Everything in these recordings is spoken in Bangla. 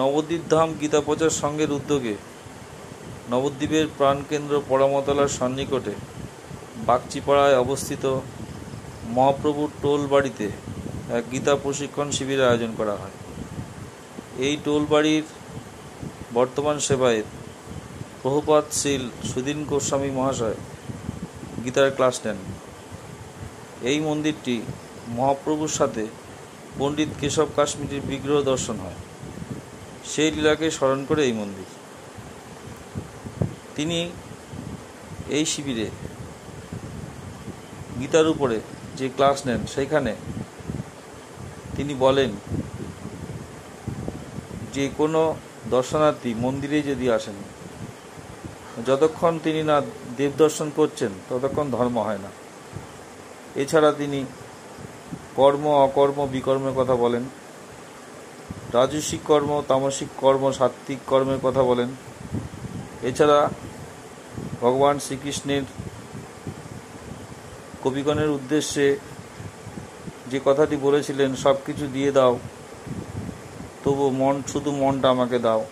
নবদ্বীপ ধাম গীতা প্রচার সংঘের উদ্যোগে নবদ্বীপের প্রাণকেন্দ্র পরামতলার সন্নিকটে বাগচিপাড়ায় অবস্থিত মহাপ্রভুর টোল বাড়িতে এক গীতা প্রশিক্ষণ শিবিরের আয়োজন করা হয়। এই টোল বাড়ির বর্তমান সেবায়েত প্রভুপাদ শ্রীল সুধীন গোস্বামী মহাশয় গীতার ক্লাস নেন। এই মন্দিরটি মহাপ্রভুর সাথে পণ্ডিত কেশব কাশ্মীরের বিগ্রহ দর্শন হয়, সেই লীলাকে স্মরণ করে এই মন্দির। তিনি এই শিবিরে গীতার উপরে যে ক্লাস নেন, সেইখানে তিনি বলেন যে কোনো দর্শনার্থী মন্দিরে যদি আসেন, যতক্ষণ তিনি না দেব দর্শন করছেন ততক্ষণ ধর্ম হয় না। এছাড়া তিনি কর্ম, অকর্ম, বিকর্মের কথা বলেন, রাজসিক কর্ম, তামসিক কর্ম, সাত্ত্বিক কর্মের কথা বলেন। এছাড়া ভগবান শ্রীকৃষ্ণের কবিগণের উদ্দেশ্যে যে কথাটি বলেছিলেন, সব কিছু দিয়ে দাও তবু শুধু মনটা আমাকে দাও,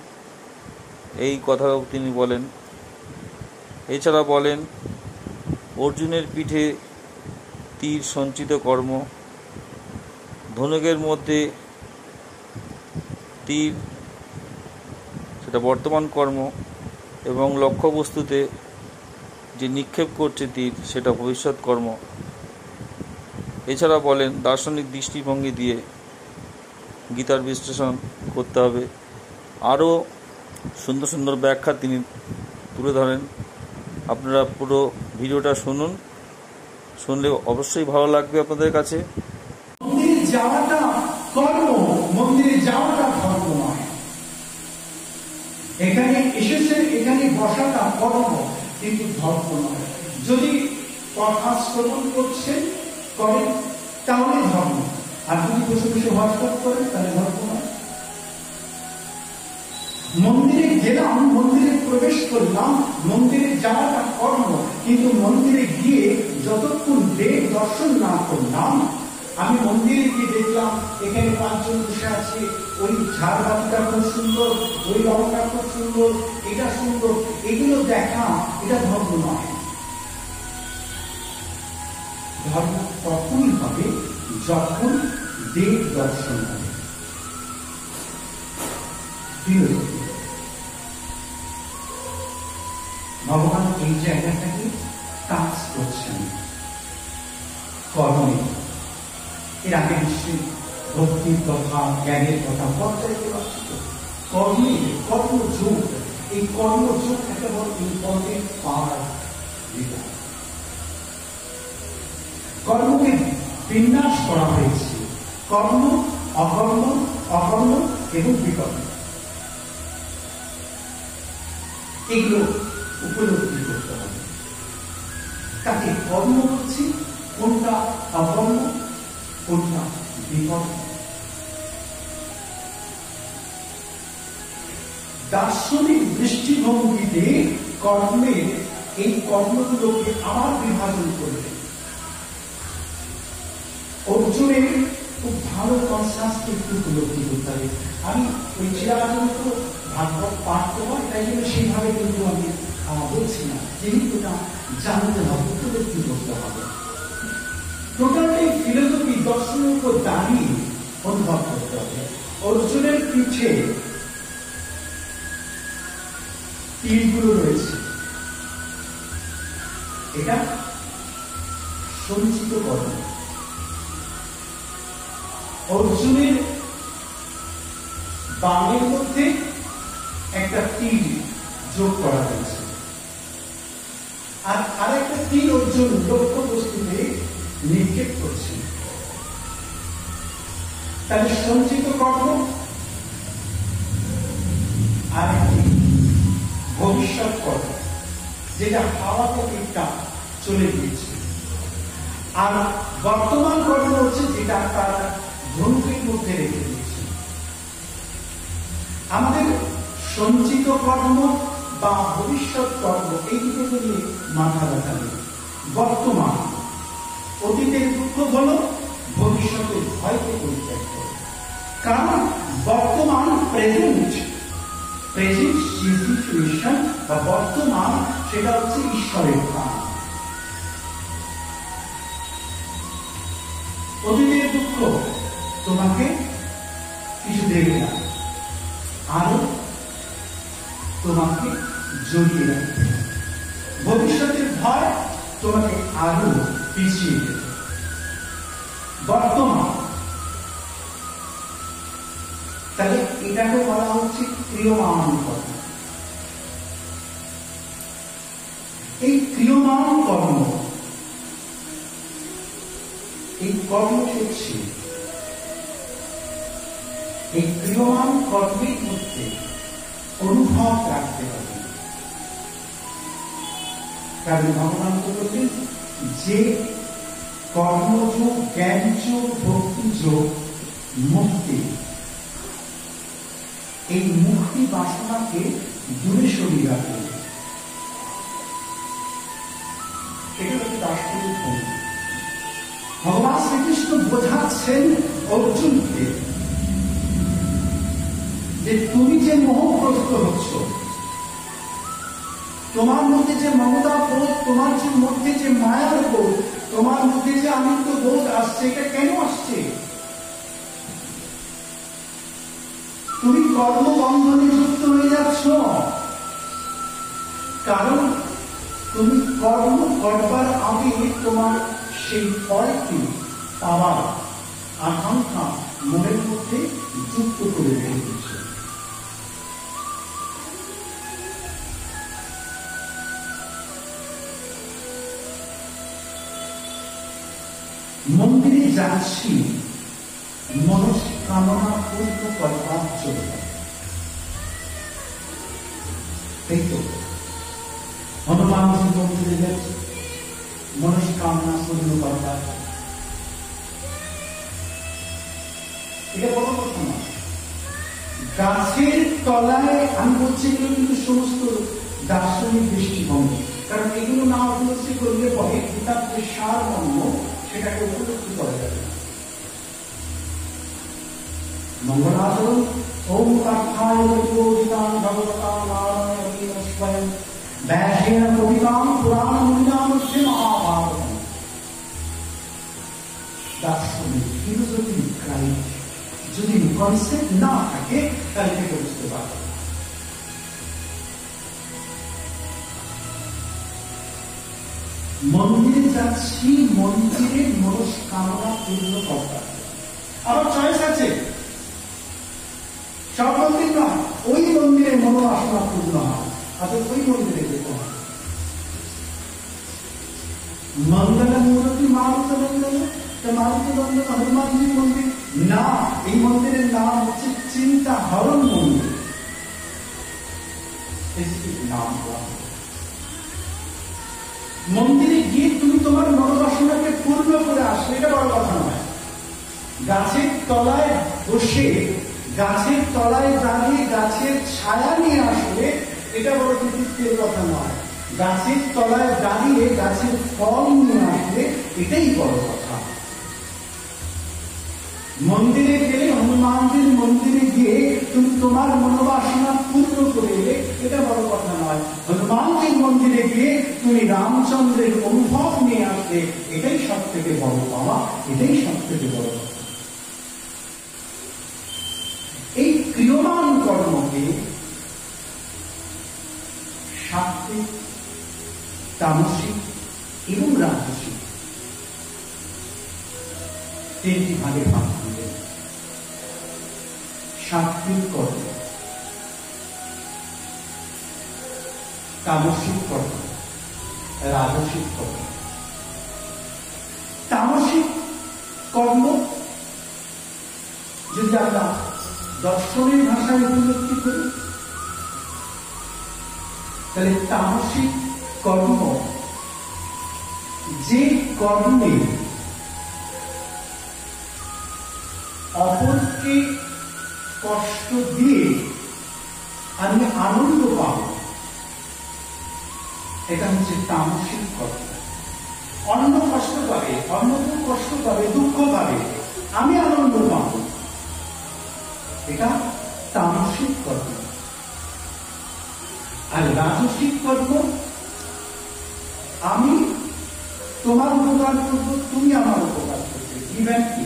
এই কথাও তিনি বলেন। এছাড়া বলেন অর্জুনের পিঠে তীর সঞ্চিত কর্ম, ধনুকের মধ্যে তীর সেটা বর্তমান কর্ম, এবং লক্ষ্যবস্তুতে যে নিক্ষেপ করছে তীর সেটা ভবিষ্যৎ কর্ম। এছাড়া বলেন দার্শনিক দৃষ্টিভঙ্গি দিয়ে গীতার বিশ্লেষণ করতে হবে। আরও সুন্দর সুন্দর ব্যাখ্যা তিনি তুলে ধরেন। আপনারা পুরো ভিডিওটা শুনুন, শুনলে অবশ্যই ভালো লাগবে আপনাদের কাছে। মন্দিরে যাওয়াটা কর্ম, মন্দিরে যাওয়াটা ধর্ম নয়। এখানে এসেছেন, এখানে বসাটা কর্ম, কিন্তু ধর্ম নয়। যদি কথা শ্রবণ করেন তাহলে ধর্ম, আর যদি বসে বসে হোয়াটসঅ্যাপ করেন তাহলে ধর্ম নয়। মন্দিরে গেলাম, মন্দিরে প্রবেশ করলাম, মন্দিরে যাওয়াটা কর্ম, কিন্তু মন্দিরে গিয়ে যতক্ষণ দেব দর্শন না করলাম, আমি মন্দিরে গিয়ে দেখলাম এখানে 5 জন বসে আছে, ওই ঝাড়বাতিটা খুব সুন্দর, ওই রংটা খুব সুন্দর, এটা সুন্দর, এগুলো দেখা, এটা ধর্ম নয়। ধর্ম তখনই হবে যখন দেব দর্শন হবে। ভগবান এই জায়গাটাকে কাজ করছেন কর্মে। এর আগে নিশ্চয়ই ভক্তির কথা, জ্ঞানের কথা পর্যায়ে কর্মে, কর্মযোগ, এই কর্মযোগ একটা বড় ইম্পর্টেন্ট পার্ট। কর্মকে বিন্যাস করা হয়েছে কর্ম, অকর্ম, অকর্ম এবং বিকর্ম। এগুলো উপলব্ধি করতে হবে। তাকে কর্ম হচ্ছে কোনটা অকর্ম, কোনটা বিকর্ম। দার্শনিক দৃষ্টিভঙ্গিতে কর্মের এই কর্মগুলোকে আবার বিভাজন করবে। অর্জুনের খুব ভালো কনসাসকে একটু উপলব্ধি করতে হবে। আমি ওই চিরাচরিত ভাগবত পাঠ করবো, তাই জন্য সেইভাবে কিন্তু আমি বলছি না, যেহেতু না জানতে হবে, উপলব্ধি করতে হবে। টোটালটাই ফিলোসফি, দর্শনের উপর দাঁড়িয়ে অনুভব করতে হবে। অর্জুনের পিঠে তীরগুলো রয়েছে, এটা সঞ্চিত কর্ম। অর্জুনের বামের মধ্যে একটা তীর যোগ করা হয়েছে, আর আরেকটা তীর অর্জুন লক্ষ্য বস্তুতে নিক্ষেপ করছে। তাহলে সঞ্চিত কর্ম আর একটি ভবিষ্যৎ কর্ম, যেটা হাওয়াতে একটা চলে গিয়েছে। আর বর্তমান কর্ম হচ্ছে যেটা তার ধনুকের মধ্যে রেখে দিয়েছে। আমাদের সঞ্চিত কর্ম বা ভবিষ্যৎ কর্ম, এই দুটো নিয়ে মাথা ব্যথা নেই। বর্তমান, অতীতের দুঃখ হলো, ভবিষ্যতের ভয়কে পরিত্যাগ করো। কারণ বর্তমান প্রেজেন্ট সেটা হচ্ছে ঈশ্বরের প্রাণ। অতীতের দুঃখ তোমাকে কিছু দেবে না, আরো তোমাকে জড়িয়ে রাখবে। ভবিষ্যতের ভয় তোমাকে আরো পিছিয়ে দেবে। বর্তমান, তাহলে এটাকে বলা হচ্ছে ক্রিয়মান কর্ম। এই ক্রিয়মান কর্ম, এই কর্ম হচ্ছে এই ক্রিয়মান কর্মের মধ্যে অনুভব রাখতে হবে। কারণ ভগবান তো বললেন যে কর্মযোগ, জ্ঞানযোগ, ভক্তিযোগ, মুক্তি, এই মুক্তি বাসনাকে দূরে সরিয়ে রাখবে। এটা হচ্ছে দার্শনিক ভঙ্গি। ভগবান শ্রীকৃষ্ণ বোঝাচ্ছেন অর্জুনকে যে তুমি যে মোহগ্রস্ত হচ্ছ, তোমার মধ্যে যে মমতা বোধ, তোমার যে মধ্যে যে মায়ার বোধ, তোমার মধ্যে যে আনন্দ বোধ আসছে, এটা কেন আসছে? তুমি কর্মবন্ধনে যুক্ত হয়ে যাচ্ছ, কারণ তুমি কর্ম করবার আগে তোমার সেই ফলটি পাওয়ার আকাঙ্ক্ষা মনের মধ্যে যুক্ত করে রেখেছ। মন্দিরে যাচ্ছি মনস্কামনা পূর্ণ করবার জন্য, তাই তো হনুমানজি মন্দিরে যাচ্ছে মনস্কামনা পূর্ণ করবার। এটা বড় কথা না। গাছের তলায়, আমি বলছি এগুলো কিন্তু সমস্ত দার্শনিক দৃষ্টিভঙ্গি, কারণ এগুলো না উপলব্ধি করলে পরে গীতার যে সারমর্ম সেটাকে উপলব্ধি করা যাবে না। মঙ্গলাচরণ ওম কাঠায় প্রবোধিতাং ভগবতা নারায়ণেন স্বয়ং ব্যাসেন কবিতাং পুরাণমূল্যামধ্যে মহাভারতম। দার্শনিক ফিলোসফি ক্রাইট যদি কনসেপ্ট না থাকে তাহলে এটা বুঝতে পারবে। মন্দিরে যাচ্ছি মন্দিরের মনস্কামনা পূর্ণ করবার। আবার চয়েস আছে, সব মন্দির নয়, ওই মন্দিরে মনোবাসনা পূর্ণ হয়, অর্থাৎ ওই মন্দিরে যেতে হয়। মঙ্গল মূর্তি মারুতবন্ধন, মারুতবন্ধন হনুমানজির মন্দির না, এই মন্দিরের নাম হচ্ছে চিন্তা হরণ মন্দির। নাম মন্দিরে গিয়ে তুমি তোমার মনোবাসনাকে পূর্ণ করে আসবে, এটা বড় কথা নয়। গাছের তলায় বসে, গাছের তলায় দাঁড়িয়ে গাছের ছায়া নিয়ে আসবে, এটা বড় কৃতিত্বের কথা নয়। গাছের তলায় দাঁড়িয়ে গাছের ফল নিয়ে আসবে, এটাই বড় কথা। মন্দিরে গেলে, হনুমানজির মন্দিরে গিয়ে তুমি তোমার মনোবাসনা পূর্ণ করে এলে, এটা বড় কথা নয়। হনুমানজির মন্দিরে গিয়ে তুমি রামচন্দ্রের অনুভব নিয়ে আসলে, এটাই সব থেকে বড় পাওয়া, এটাই সব থেকে বড় কথা। এই ক্রিয়মান কর্মকে সাত্ত্বিক, তামসিক এবং রাজসিক তিনটি ভাগে ভাগ করলেন। সাত্ত্বিক কর্ম, তামসিক কর্ম, রাজসিক কর্ম। তামসিক কর্ম যদি আমরা দর্শনের ভাষায় উপলব্ধি করি, তাহলে তামসিক কর্ম যে কর্মে অপরকে কষ্ট দিয়ে আমি আনন্দ পাব, এটা হচ্ছে তামসিক কর্ম। অন্য কষ্ট পাবে, অন্য কেউ কষ্ট পাবে, দুঃখ পাবে, আমি আনন্দ পাব, এটা তামসিক কর্ম। আর রাজসিক কর্ম আমি তোমার উপকার করব, তুমি আমার উপকার করবে। ইভেন কি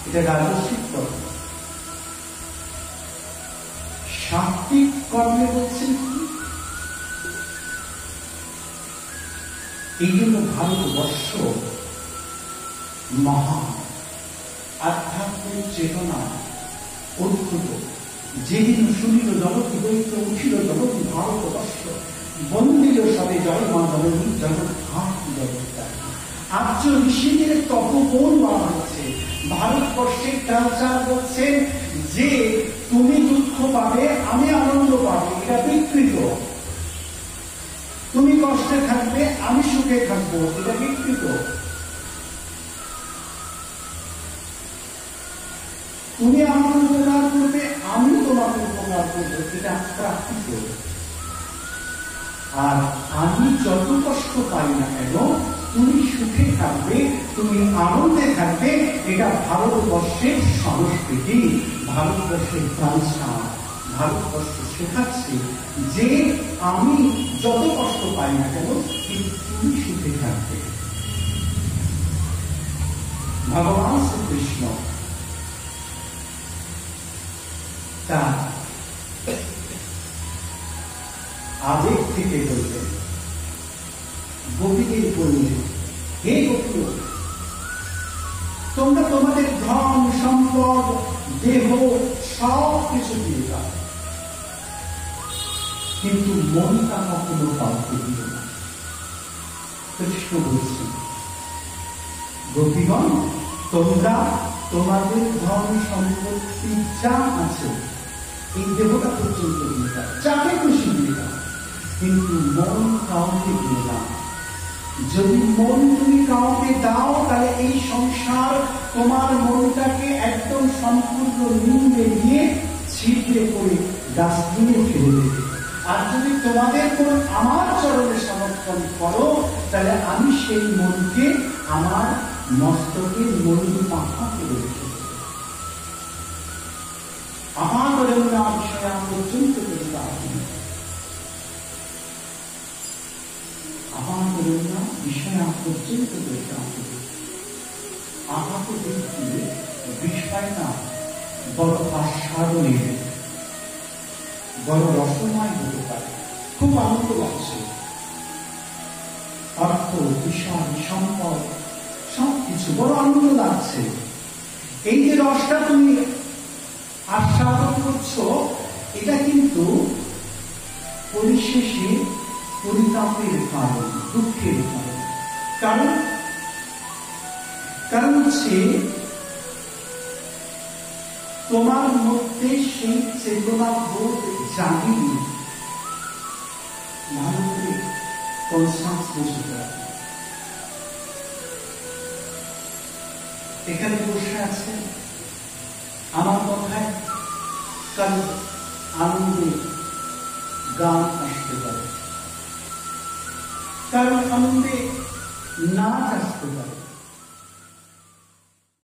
এটা রাজস্বিক কর্ম। সাত্বিক কর্মে বলছেন কি, এই জন্য ভারতবর্ষ মহা আধ্যাত্মিক চেতনা উদ্ভূত। যেদিন শুনিল জগৎ দৈত্য উঠিল জগৎ ভারতবর্ষ, বন্দিল সবে জয় মা জননী জগৎ ভারতী জগৎ। আর্য ঋষিদের তপোবন বলা হচ্ছে। ভারতবর্ষের কালচার বলছেন যে তুমি দুঃখ পাবে, আমি আনন্দ পাবে, এটা বিকৃত। তুমি কষ্টে থাকবে, আমি সুখে থাকবো, এটা বিকৃত। তুমি আমাকে উপকার করবে, আমি তোমাকে উপকার করবো, এটা প্রাকৃত। আর আমি যত কষ্ট পাই না কেন, তুমি সুখে থাকবে, তুমি আনন্দে থাকবে, এটা ভারতবর্ষের সংস্কৃতি, ভারতবর্ষের কালচার। ভারতবর্ষ শেখাচ্ছে যে আমি যত কষ্ট পাই না কেন, কিন্তু তুমি সুখে থাকবে। ভগবান শ্রীকৃষ্ণ তার আবেগ থেকে বললেন, গোপীদের বললেন, হে গোপী, তোমরা তোমাদের ধন সম্পদ দেহ সব কিছু দিয়ে দাও, কিন্তু মনটা কখনো কাউকে দিও না। কৃষ্ণ বলছেন, গোপীগণ, তোমরা তোমাদের ধন সম্পত্তি যা আছে এই দেহটা পর্যন্ত দিয়ে দাও, যাকে খুশি দিয়ে দাও, কিন্তু মন কাউকে দিয়ে দাও। যদি মন তুমি কাউকে দাও, তাহলে এই সংসার তোমার মনটাকে একদম সম্পূর্ণ নিংড়ে দিয়ে ছিটে করে ডাস্টবিনে ফেলে দেবে। আর যদি তোমাদের মন আমার চরণে সমর্পণ করো, তাহলে আমি সেই মনকে আমার মস্তকের মন্দির পাখা করে রেখে দেব। আমার বিষয় পর্যন্ত আমার বিষয় পর্যন্ত আপাত ব্যক্তি বিষয় না বড় আস্বাদনের, বড় রসময় হতে পারে, খুব আনন্দ লাগছে। অর্থ, বিষয়, সম্পদ সবকিছু বড় আনন্দ লাগছে। এই যে রসটা তুমি আস্বাদন করছো, এটা কিন্তু পরিশেষে পরিতাপের কারণ, দুঃখের কারণ। কারণ হচ্ছে তোমার মধ্যে সেই চেতনা বোধ জাগেনি, ভালো করে কনসাস বুঝতে। এখানে বসে আছে আমার কথায় কারণ আনন্দে গান আসতে পারে, কারণ আনন্দে নাচ আসতে পারে,